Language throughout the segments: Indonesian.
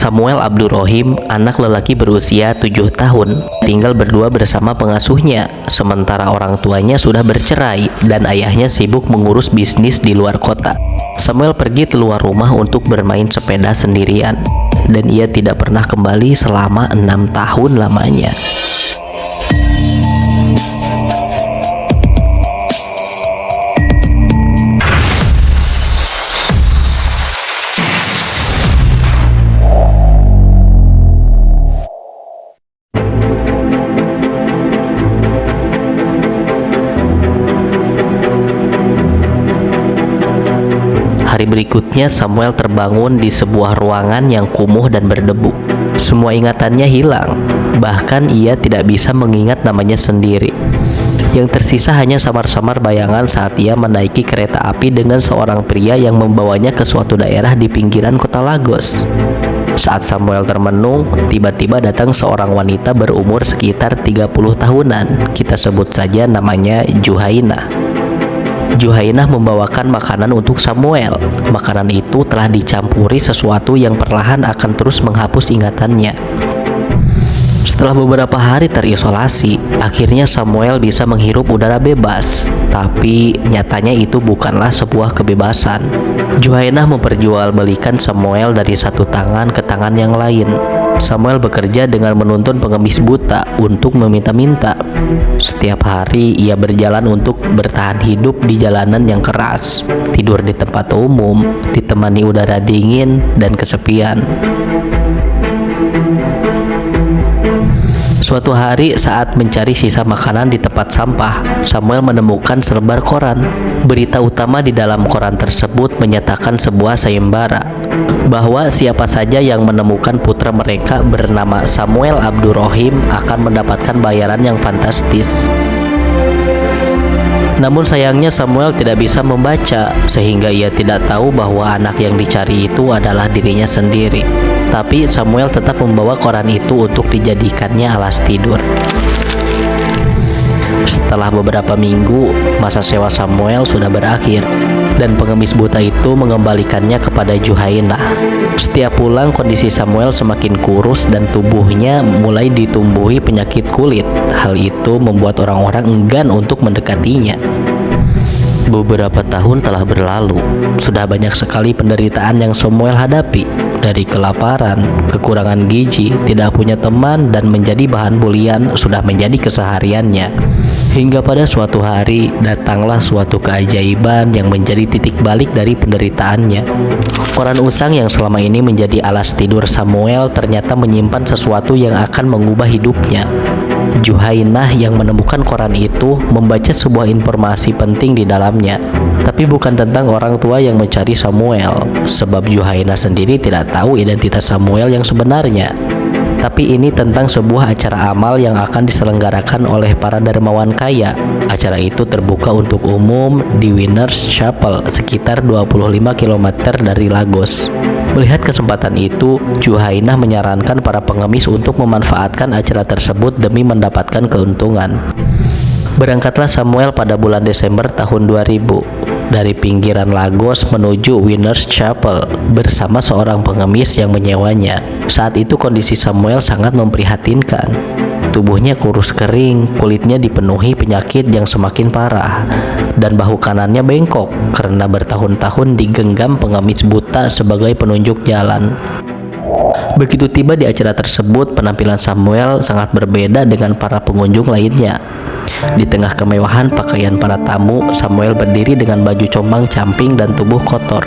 Samuel Abdurrahim, anak lelaki berusia 7 tahun, tinggal berdua bersama pengasuhnya, sementara orang tuanya sudah bercerai dan ayahnya sibuk mengurus bisnis di luar kota. Samuel pergi keluar rumah untuk bermain sepeda sendirian, dan ia tidak pernah kembali selama 6 tahun lamanya. Hari berikutnya Samuel terbangun di sebuah ruangan yang kumuh dan berdebu. Semua ingatannya hilang, bahkan ia tidak bisa mengingat namanya sendiri. Yang tersisa hanya samar-samar bayangan saat ia menaiki kereta api dengan seorang pria yang membawanya ke suatu daerah di pinggiran kota Lagos. Saat Samuel termenung, tiba-tiba datang seorang wanita berumur sekitar 30 tahunan. Kita sebut saja namanya Juhainah. Juhainah membawakan makanan untuk Samuel. Makanan itu telah dicampuri sesuatu yang perlahan akan terus menghapus ingatannya. Setelah beberapa hari terisolasi, akhirnya Samuel bisa menghirup udara bebas. Tapi nyatanya itu bukanlah sebuah kebebasan. Juhainah memperjualbelikan Samuel dari satu tangan ke tangan yang lain. Samuel bekerja dengan menuntun pengemis buta untuk meminta-minta. Setiap hari ia berjalan untuk bertahan hidup di jalanan yang keras, tidur di tempat umum, ditemani udara dingin dan kesepian. Suatu hari saat mencari sisa makanan di tempat sampah, Samuel menemukan selebar koran. Berita utama di dalam koran tersebut menyatakan sebuah sayembara, bahwa siapa saja yang menemukan putra mereka bernama Samuel Abdurrahim akan mendapatkan bayaran yang fantastis. Namun sayangnya Samuel tidak bisa membaca, sehingga ia tidak tahu bahwa anak yang dicari itu adalah dirinya sendiri. Tapi Samuel tetap membawa koran itu untuk dijadikannya alas tidur. Setelah beberapa minggu, masa sewa Samuel sudah berakhir, dan pengemis buta itu mengembalikannya kepada Juhainah. Setiap pulang, kondisi Samuel semakin kurus dan tubuhnya mulai ditumbuhi penyakit kulit. Hal itu membuat orang-orang enggan untuk mendekatinya. Beberapa tahun telah berlalu. Sudah banyak sekali penderitaan yang Samuel hadapi, dari kelaparan, kekurangan gizi, tidak punya teman, dan menjadi bahan bulian sudah menjadi kesehariannya. Hingga pada suatu hari, datanglah suatu keajaiban yang menjadi titik balik dari penderitaannya. Koran usang yang selama ini menjadi alas tidur Samuel ternyata menyimpan sesuatu yang akan mengubah hidupnya. Juhainah yang menemukan koran itu membaca sebuah informasi penting di dalamnya, tapi bukan tentang orang tua yang mencari Samuel, sebab Juhainah sendiri tidak tahu identitas Samuel yang sebenarnya. Tapi ini tentang sebuah acara amal yang akan diselenggarakan oleh para dermawan kaya. Acara itu terbuka untuk umum di Winners Chapel, sekitar 25 km dari Lagos. Melihat kesempatan itu, Juhainah menyarankan para pengemis untuk memanfaatkan acara tersebut demi mendapatkan keuntungan. Berangkatlah Samuel pada bulan Desember tahun 2000 dari pinggiran Lagos menuju Winners Chapel bersama seorang pengemis yang menyewanya. Saat itu kondisi Samuel sangat memprihatinkan. Tubuhnya kurus kering, kulitnya dipenuhi penyakit yang semakin parah, dan bahu kanannya bengkok karena bertahun-tahun digenggam pengemis buta sebagai penunjuk jalan. Begitu tiba di acara tersebut, penampilan Samuel sangat berbeda dengan para pengunjung lainnya. Di tengah kemewahan pakaian para tamu, Samuel berdiri dengan baju compang-camping dan tubuh kotor.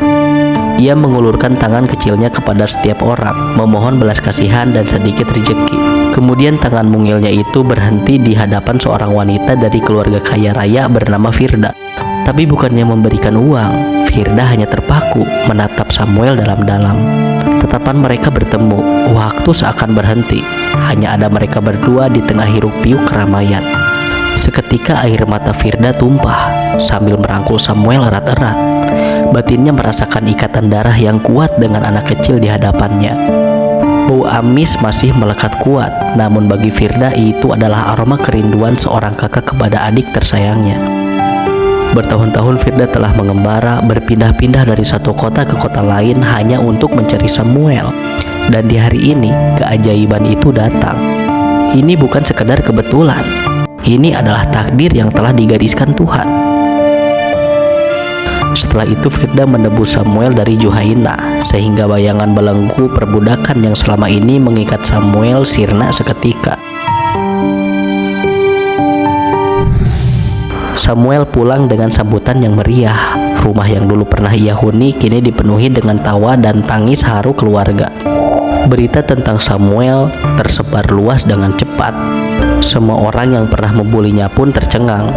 Ia mengulurkan tangan kecilnya kepada setiap orang, memohon belas kasihan dan sedikit rezeki. Kemudian tangan mungilnya itu berhenti di hadapan seorang wanita dari keluarga kaya raya bernama Firda. Tapi bukannya memberikan uang, Firda hanya terpaku menatap Samuel dalam-dalam. Tatapan mereka bertemu, waktu seakan berhenti. Hanya ada mereka berdua di tengah hiruk-pikuk keramaian. Seketika air mata Firda tumpah sambil merangkul Samuel erat-erat. Batinnya merasakan ikatan darah yang kuat dengan anak kecil di hadapannya. Bau amis masih melekat kuat, namun bagi Firda itu adalah aroma kerinduan seorang kakak kepada adik tersayangnya. Bertahun-tahun Firda telah mengembara, berpindah-pindah dari satu kota ke kota lain hanya untuk mencari Samuel. Dan di hari ini, keajaiban itu datang. Ini bukan sekedar kebetulan. Ini adalah takdir yang telah digariskan Tuhan. Setelah itu Firda menebus Samuel dari Juhaina, sehingga bayangan belenggu perbudakan yang selama ini mengikat Samuel sirna seketika. Samuel pulang dengan sambutan yang meriah. Rumah yang dulu pernah ia huni kini dipenuhi dengan tawa dan tangis haru keluarga. Berita tentang Samuel tersebar luas dengan cepat. Semua orang yang pernah membulinya pun tercengang.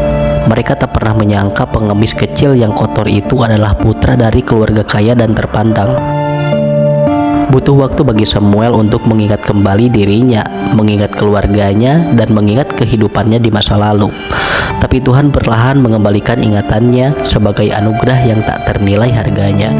Mereka tak pernah menyangka pengemis kecil yang kotor itu adalah putra dari keluarga kaya dan terpandang. Butuh waktu bagi Samuel untuk mengingat kembali dirinya, mengingat keluarganya, dan mengingat kehidupannya di masa lalu. Tapi Tuhan perlahan mengembalikan ingatannya sebagai anugerah yang tak ternilai harganya.